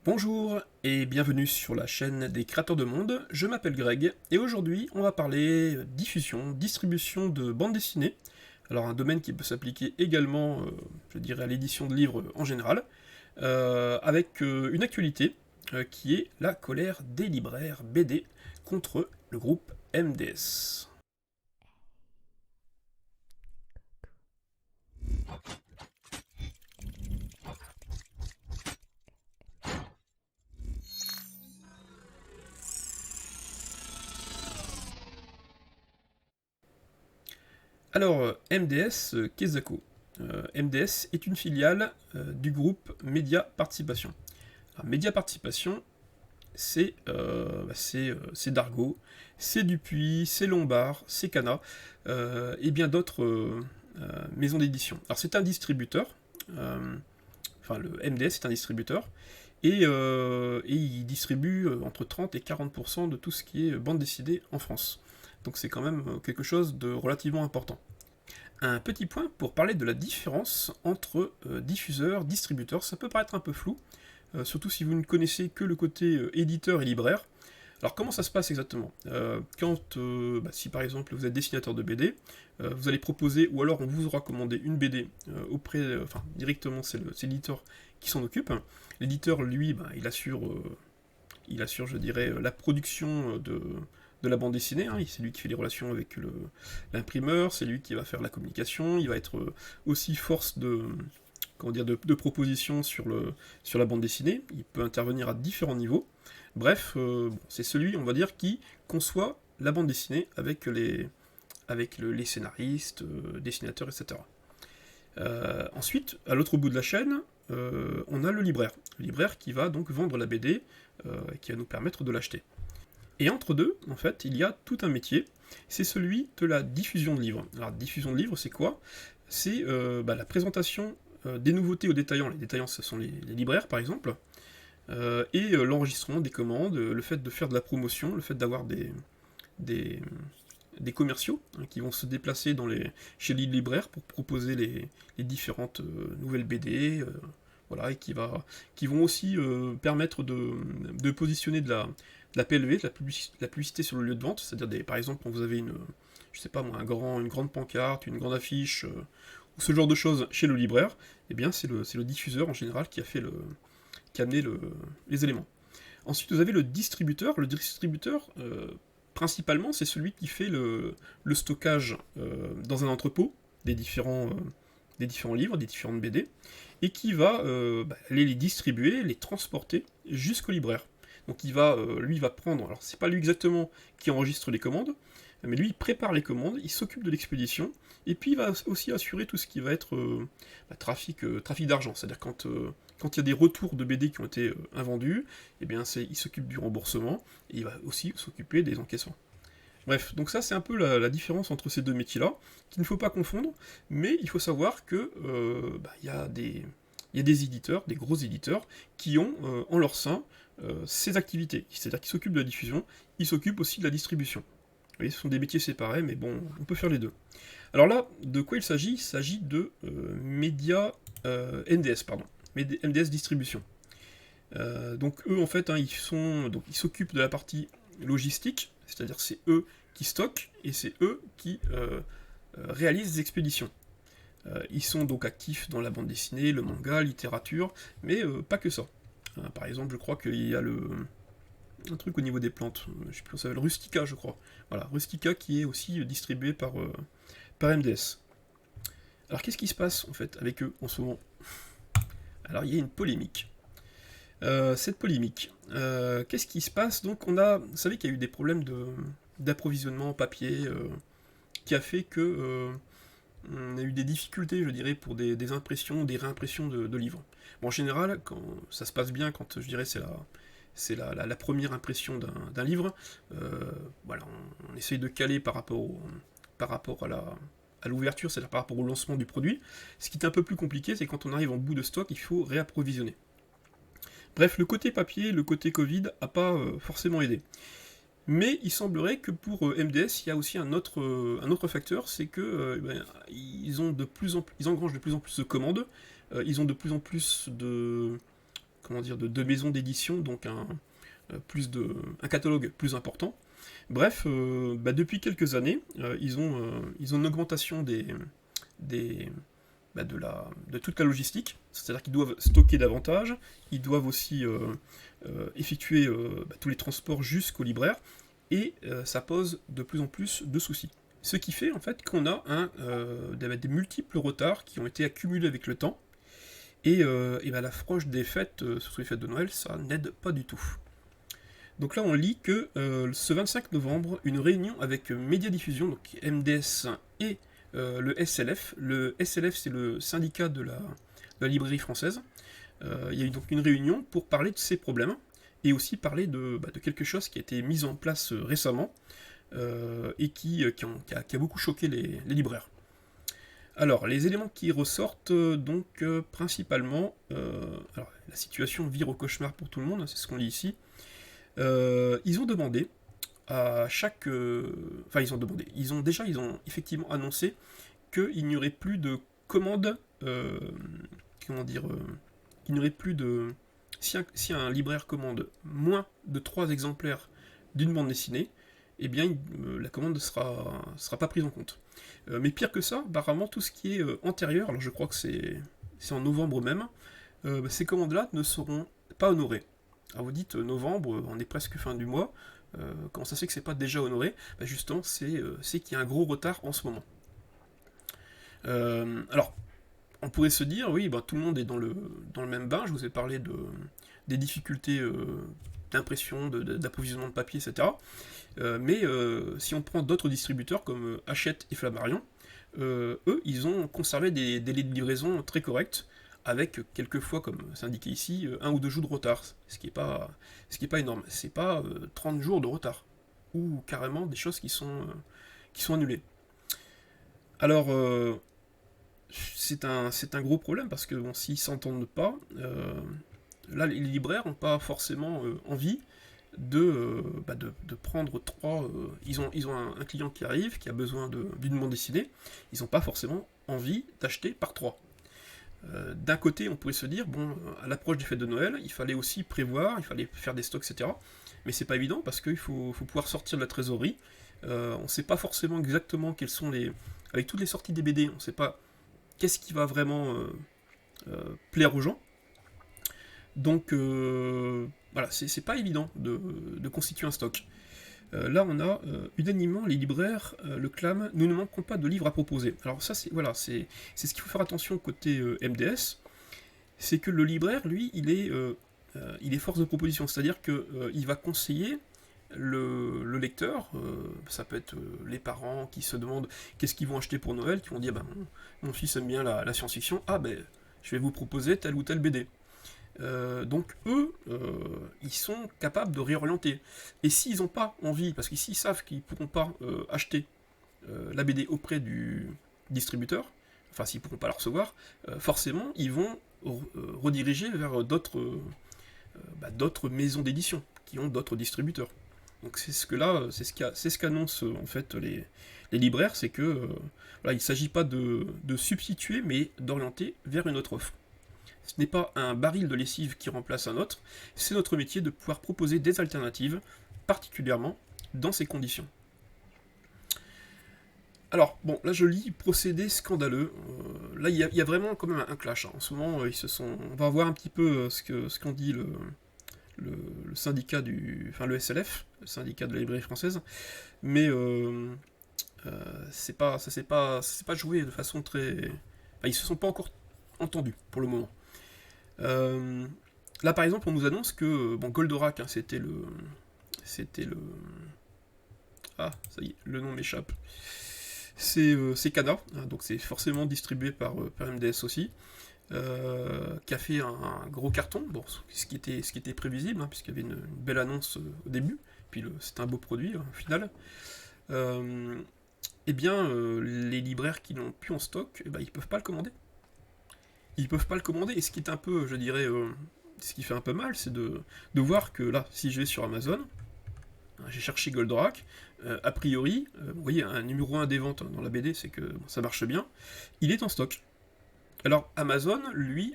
Bonjour et bienvenue sur la chaîne des créateurs de monde, je m'appelle Greg et aujourd'hui on va parler diffusion, distribution de bande dessinée, alors un domaine qui peut s'appliquer également, je dirais, à l'édition de livres en général, avec une actualité qui est la colère des libraires BD contre le groupe MDS. Alors, MDS, Kezako. MDS est une filiale du groupe Média Participation. Alors, Média Participation, c'est Dargaud, c'est Dupuis, c'est Lombard, c'est Cana, et bien d'autres maisons d'édition. Alors c'est un distributeur, enfin le MDS est un distributeur, et il distribue entre 30 et 40% de tout ce qui est bande dessinée en France. Donc c'est quand même quelque chose de relativement important. Un petit point pour parler de la différence entre diffuseur, distributeur, ça peut paraître un peu flou, surtout si vous ne connaissez que le côté éditeur et libraire. Alors comment ça se passe exactement Si par exemple vous êtes dessinateur de BD, vous allez proposer, ou alors on vous aura commandé une BD directement c'est l'éditeur qui s'en occupe. L'éditeur, lui, il assure, je dirais, la production de la bande dessinée, hein. C'est lui qui fait les relations avec l'imprimeur, c'est lui qui va faire la communication, il va être aussi force de proposition sur la bande dessinée, il peut intervenir à différents niveaux. Bref, c'est celui, on va dire, qui conçoit la bande dessinée avec les scénaristes, dessinateurs, etc. Ensuite, à l'autre bout de la chaîne, on a le libraire. Le libraire qui va donc vendre la BD, qui va nous permettre de l'acheter. Et entre deux, en fait, il y a tout un métier, c'est celui de la diffusion de livres. Alors, diffusion de livres, c'est quoi? C'est la présentation des nouveautés aux détaillants. Les détaillants, ce sont les libraires, par exemple, et l'enregistrement des commandes, le fait de faire de la promotion, le fait d'avoir des, des commerciaux qui vont se déplacer chez les libraires pour proposer les différentes nouvelles BD, voilà, et qui vont aussi permettre de positionner de la PLV, la publicité sur le lieu de vente, c'est-à-dire par exemple quand vous avez je sais pas moi, une grande pancarte, une grande affiche, ou ce genre de choses chez le libraire, eh bien c'est le diffuseur en général qui a amené les éléments. Ensuite, vous avez le distributeur. Le distributeur, principalement, c'est celui qui fait le stockage dans un entrepôt des différents livres, des différentes BD, et qui va aller les distribuer, les transporter jusqu'au libraire. Donc lui, il va prendre, alors c'est pas lui exactement qui enregistre les commandes, mais lui, il prépare les commandes, il s'occupe de l'expédition, et puis il va aussi assurer tout ce qui va être trafic d'argent, c'est-à-dire quand il y a des retours de BD qui ont été invendus, eh bien il s'occupe du remboursement, et il va aussi s'occuper des encaissements. Bref, donc ça c'est un peu la différence entre ces deux métiers-là, qu'il ne faut pas confondre, mais il faut savoir que il y a des éditeurs, des gros éditeurs, qui ont en leur sein ces activités, c'est-à-dire qu'ils s'occupent de la diffusion, ils s'occupent aussi de la distribution. Vous voyez, ce sont des métiers séparés, mais bon, on peut faire les deux. Alors là, de quoi il s'agit? Il s'agit de MDS, pardon, MDS Distribution. Donc eux, en fait, hein, ils s'occupent de la partie logistique, c'est-à-dire c'est eux qui stockent et c'est eux qui réalisent les expéditions. Ils sont donc actifs dans la bande dessinée, le manga, littérature, mais pas que ça. Par exemple, je crois qu'il y a un truc au niveau des plantes, je sais plus comment ça s'appelle, Rustica, je crois. Voilà, Rustica qui est aussi distribué par MDS. Alors qu'est-ce qui se passe en fait avec eux en ce moment? Alors il y a une polémique. Cette polémique, qu'est-ce qui se passe? Donc vous savez qu'il y a eu des problèmes d'approvisionnement en papier qui a fait que on a eu des difficultés, je dirais, pour des impressions, des réimpressions de livres. Bon, en général, quand ça se passe bien, quand je dirais c'est la première impression d'un livre, voilà, on essaye de caler par rapport à l'ouverture, c'est-à-dire par rapport au lancement du produit. Ce qui est un peu plus compliqué, c'est quand on arrive en bout de stock, il faut réapprovisionner. Bref, le côté papier, le côté Covid a pas forcément aidé. Mais il semblerait que pour MDS, il y a aussi un autre facteur, c'est que ils engrangent de plus en plus de commandes, ils ont de plus en plus de maisons d'édition, donc un catalogue plus important. Bref, depuis quelques années, ils ont une augmentation des, de toute la logistique, c'est-à-dire qu'ils doivent stocker davantage, ils doivent aussi effectuer tous les transports jusqu'aux libraires, et ça pose de plus en plus de soucis. Ce qui fait en fait qu'on a des multiples retards qui ont été accumulés avec le temps, et l'approche des fêtes, surtout les fêtes de Noël, ça n'aide pas du tout. Donc là on lit que ce 25 novembre, une réunion avec Médiadiffusion, donc MDS et le SLF. Le SLF, c'est le syndicat de la librairie française. Il y a eu donc une réunion pour parler de ces problèmes et aussi parler de quelque chose qui a été mis en place récemment et qui a beaucoup choqué les libraires. Alors, les éléments qui ressortent, principalement, la situation vire au cauchemar pour tout le monde, c'est ce qu'on lit ici. Ils ont demandé à chaque... ils ont effectivement annoncé qu'il n'y aurait plus de commandes... il n'y aurait plus de... Si un libraire commande moins de 3 exemplaires d'une bande dessinée, eh bien la commande ne sera pas prise en compte. Mais pire que ça, apparemment tout ce qui est antérieur, alors je crois que c'est en novembre même, ces commandes-là ne seront pas honorées. Alors vous dites novembre, on est presque fin du mois, comment ça se fait que c'est pas déjà honoré? Justement, c'est qu'il y a un gros retard en ce moment. Alors, on pourrait se dire, oui, tout le monde est dans le même bain, je vous ai parlé des difficultés d'impression, d'approvisionnement de papier, etc. Mais si on prend d'autres distributeurs comme Hachette et Flammarion, eux, ils ont conservé des délais de livraison très corrects, avec quelquefois, comme c'est indiqué ici, 1 ou 2 jours de retard, ce qui est pas énorme. C'est pas 30 jours de retard, ou carrément des choses qui sont annulées. Alors, c'est un gros problème, parce que s'ils s'entendent pas, là, les libraires n'ont pas forcément envie de prendre 3... ils ont un client qui arrive, qui a besoin d'une bande dessinée, ils n'ont pas forcément envie d'acheter par 3. D'un côté, on pourrait se dire, à l'approche des fêtes de Noël, il fallait aussi prévoir, il fallait faire des stocks, etc. Mais c'est pas évident, parce qu'il faut pouvoir sortir de la trésorerie. On sait pas forcément exactement quels sont les... Avec toutes les sorties des BD, on sait pas qu'est-ce qui va vraiment plaire aux gens. Donc, voilà, c'est pas évident de constituer un stock. Là, on a unanimement les libraires le clament, nous ne manquons pas de livres à proposer. Alors ça, c'est ce qu'il faut faire attention côté MDS, c'est que le libraire, lui, il est force de proposition, c'est-à-dire que il va conseiller le lecteur, ça peut être les parents qui se demandent qu'est-ce qu'ils vont acheter pour Noël, qui vont dire mon fils aime bien la science-fiction, je vais vous proposer telle ou telle BD. Donc eux, ils sont capables de réorienter. Et s'ils n'ont pas envie, parce qu'ici ils savent qu'ils ne pourront pas acheter la BD auprès du distributeur, enfin s'ils ne pourront pas la recevoir, forcément ils vont rediriger vers d'autres maisons d'édition qui ont d'autres distributeurs. Donc c'est ce qu'annoncent en fait les libraires, c'est que il ne s'agit pas de substituer, mais d'orienter vers une autre offre. Ce n'est pas un baril de lessive qui remplace un autre, c'est notre métier de pouvoir proposer des alternatives, particulièrement dans ces conditions. Alors, là je lis procédé scandaleux. Là il y a vraiment quand même un clash. En ce moment, on va voir un petit peu ce qu'en dit le syndicat le SLF, le syndicat de la librairie française, mais ça s'est pas joué de façon très... ils se sont pas encore entendus pour le moment. Là par exemple on nous annonce que Goldorak, c'était le ça y est, le nom m'échappe, c'est Kana, donc c'est forcément distribué par MDS aussi, qui a fait un gros carton, ce qui était prévisible, puisqu'il y avait une belle annonce au début, puis c'est un beau produit au final. Les libraires qui l'ont plus en stock, ils peuvent pas le commander. Ils peuvent pas le commander, et ce qui est un peu, je dirais, ce qui fait un peu mal, c'est de voir que là, si je vais sur Amazon, j'ai cherché Goldorak, a priori, vous voyez, un numéro 1 des ventes dans la BD, c'est que ça marche bien, il est en stock. Alors Amazon, lui,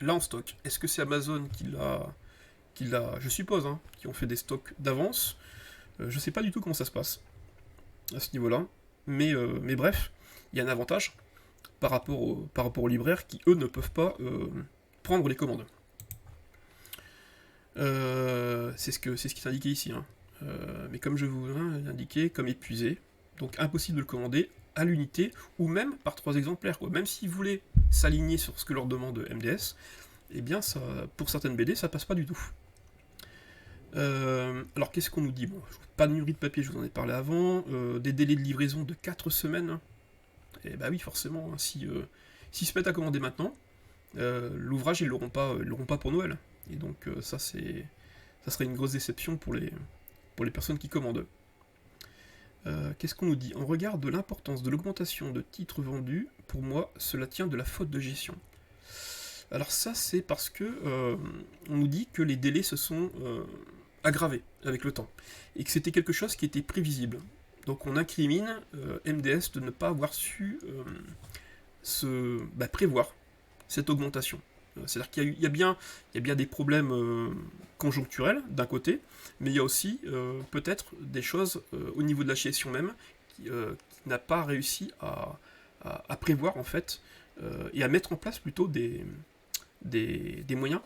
là en stock. Est-ce que c'est Amazon qui l'a, je suppose, hein, qui ont fait des stocks d'avance. Je sais pas du tout comment ça se passe à ce niveau-là, mais bref, il y a un avantage par rapport aux libraires qui, eux, ne peuvent pas prendre les commandes. C'est ce qui est indiqué ici, hein. Mais comme je vous l'ai indiqué, comme épuisé, donc impossible de le commander à l'unité, ou même par 3 exemplaires, quoi. Même s'ils voulaient s'aligner sur ce que leur demande MDS, eh bien, ça, pour certaines BD, ça passe pas du tout. Alors, qu'est-ce qu'on nous dit? Bon, pas de pénurie de papier, je vous en ai parlé avant. Des délais de livraison de 4 semaines. Et bah oui, forcément, hein, s'ils se mettent à commander maintenant, l'ouvrage, ils l'auront pas pour Noël. Et donc, ça serait une grosse déception pour les personnes qui commandent. Qu'est-ce qu'on nous dit? En regard de l'importance de l'augmentation de titres vendus, pour moi, cela tient de la faute de gestion. Alors ça, c'est parce que on nous dit que les délais se sont aggravés avec le temps, et que c'était quelque chose qui était prévisible. Donc on incrimine MDS de ne pas avoir su prévoir cette augmentation. C'est-à-dire qu'il y a bien des problèmes conjoncturels d'un côté, mais il y a aussi peut-être des choses au niveau de la gestion même qui n'a pas réussi à prévoir en fait et à mettre en place plutôt des moyens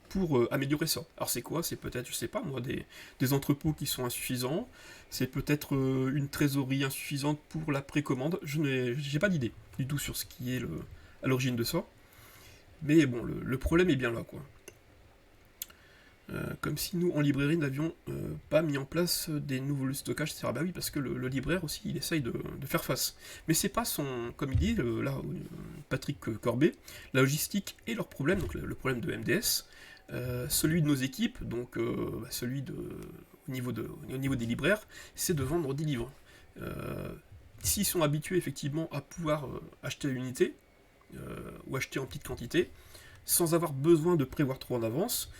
pour améliorer ça. Alors c'est quoi? C'est peut-être, je sais pas moi, des entrepôts qui sont insuffisants, c'est peut-être une trésorerie insuffisante pour la précommande, j'ai pas d'idée du tout sur ce qui est à l'origine de ça. Mais bon, le problème est bien là, quoi. Comme si nous, en librairie, n'avions pas mis en place des nouveaux stockages, etc. Bah oui, parce que le libraire aussi, il essaye de faire face. Mais c'est pas comme il dit, là, Patrick Corbet, la logistique est leur problème, donc le problème de MDS, celui de nos équipes, donc celui au niveau des libraires, c'est de vendre des livres. S'ils sont habitués effectivement à pouvoir acheter à l'unité, ou acheter en petite quantité, sans avoir besoin de prévoir trop en avance,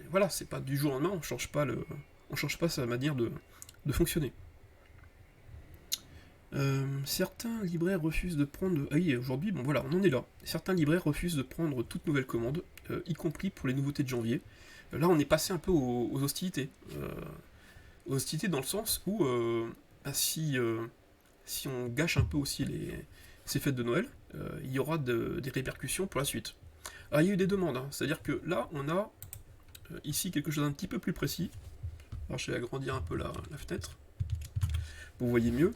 voilà, c'est pas du jour au lendemain, on change pas sa manière de fonctionner. Certains libraires refusent de prendre... Ah oui, aujourd'hui, bon voilà, on en est là. Certains libraires refusent de prendre toute nouvelle commande, y compris pour les nouveautés de janvier. Là, on est passé un peu aux hostilités. Aux hostilités dans le sens où, si on gâche un peu aussi ces fêtes de Noël, il y aura des répercussions pour la suite. Alors, il y a eu des demandes, hein. C'est-à-dire que là, on a ici quelque chose d'un petit peu plus précis. Alors, je vais agrandir un peu la fenêtre, pour vous voyez mieux.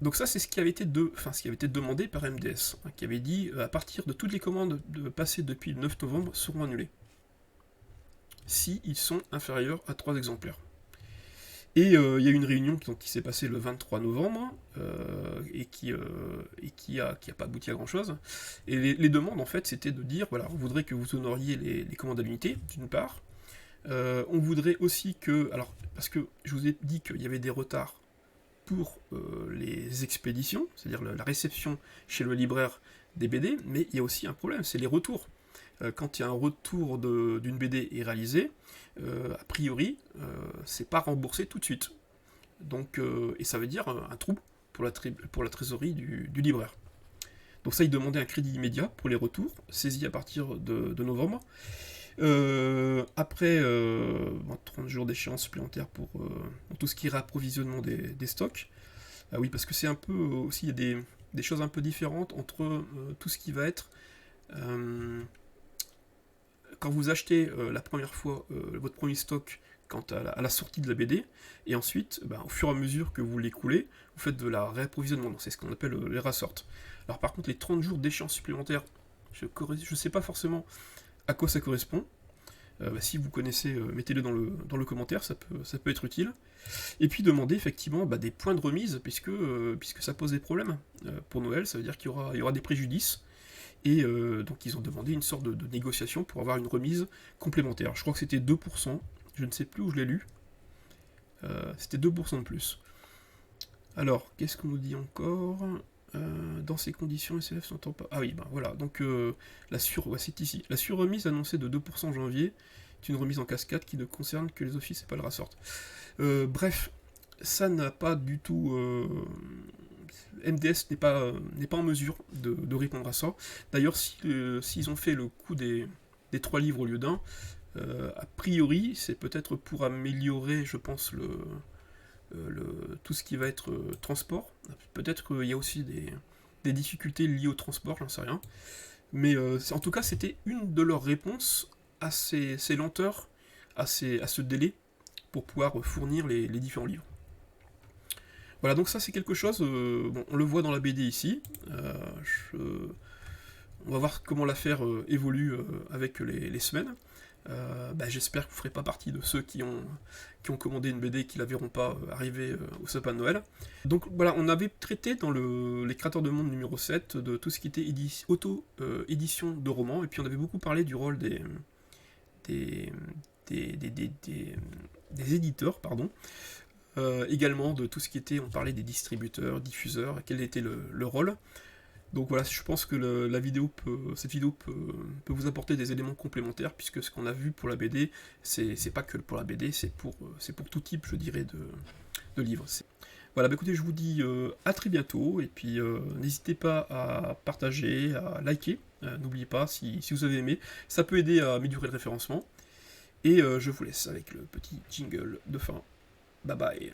Donc ça, c'est ce qui avait été demandé par MDS, hein, qui avait dit à partir de toutes les commandes passées depuis le 9 novembre seront annulées, si ils sont inférieurs à 3 exemplaires. Et il y a eu une réunion qui s'est passée le 23 novembre et qui a pas abouti à grand chose. Et les demandes en fait c'était de dire voilà, on voudrait que vous honoriez les commandes à l'unité, d'une part. On voudrait aussi que, alors parce que je vous ai dit qu'il y avait des retards pour les expéditions, c'est-à-dire la réception chez le libraire des BD, mais il y a aussi un problème, c'est les retours. Quand il y a un retour d'une BD est réalisé, a priori, c'est pas remboursé tout de suite. Donc, et ça veut dire un trou pour la trésorerie du libraire. Donc ça, il demandait un crédit immédiat pour les retours, saisi à partir de novembre. Après 30 jours d'échéance supplémentaire pour tout ce qui est réapprovisionnement des stocks. Ah oui, parce que c'est un peu aussi, il y a des choses un peu différentes entre tout ce qui va être... quand vous achetez la première fois votre premier stock à la sortie de la BD, et ensuite, au fur et à mesure que vous l'écoulez, vous faites de la réapprovisionnement, donc c'est ce qu'on appelle les rassorts. Alors par contre, les 30 jours d'échéance supplémentaire, je ne sais pas forcément à quoi ça correspond. Si vous connaissez, mettez-le dans le commentaire, ça peut être utile. Et puis demander effectivement des points de remise, puisque ça pose des problèmes pour Noël, ça veut dire qu'il y aura des préjudices. Et donc ils ont demandé une sorte de négociation pour avoir une remise complémentaire. Je crois que c'était 2%, je ne sais plus où je l'ai lu. C'était 2% de plus. Alors, qu'est-ce qu'on nous dit encore dans ces conditions, SFF s'entend pas... Ah oui, voilà, donc c'est ici. La surremise annoncée de 2% en janvier est une remise en cascade qui ne concerne que les offices et pas le rassort. Bref, ça n'a pas du tout... MDS n'est pas en mesure de répondre à ça. D'ailleurs, s'ils ont fait le coup des 3 livres au lieu d'un, a priori, c'est peut-être pour améliorer, je pense, tout ce qui va être transport. Peut-être qu'il y a aussi des difficultés liées au transport, j'en sais rien. Mais en tout cas, c'était une de leurs réponses à ces lenteurs, à ce délai, pour pouvoir fournir les différents livres. Voilà, donc ça c'est quelque chose, bon, on le voit dans la BD ici. On va voir comment l'affaire évolue avec les semaines. J'espère que vous ne ferez pas partie de ceux qui ont commandé une BD et qui ne la verront pas arriver au sapin de Noël. Donc voilà, on avait traité dans les créateurs de monde numéro 7 de tout ce qui était auto-édition de romans, et puis on avait beaucoup parlé du rôle des éditeurs, pardon. Également de tout ce qui était, on parlait des distributeurs, diffuseurs, quel était le rôle. Donc voilà, je pense que cette vidéo peut vous apporter des éléments complémentaires, puisque ce qu'on a vu pour la BD, c'est pas que pour la BD, c'est pour tout type, je dirais, de livres. Voilà, écoutez, je vous dis à très bientôt, et puis n'hésitez pas à partager, à liker, n'oubliez pas, si vous avez aimé, ça peut aider à améliorer le référencement, et je vous laisse avec le petit jingle de fin. Bye bye.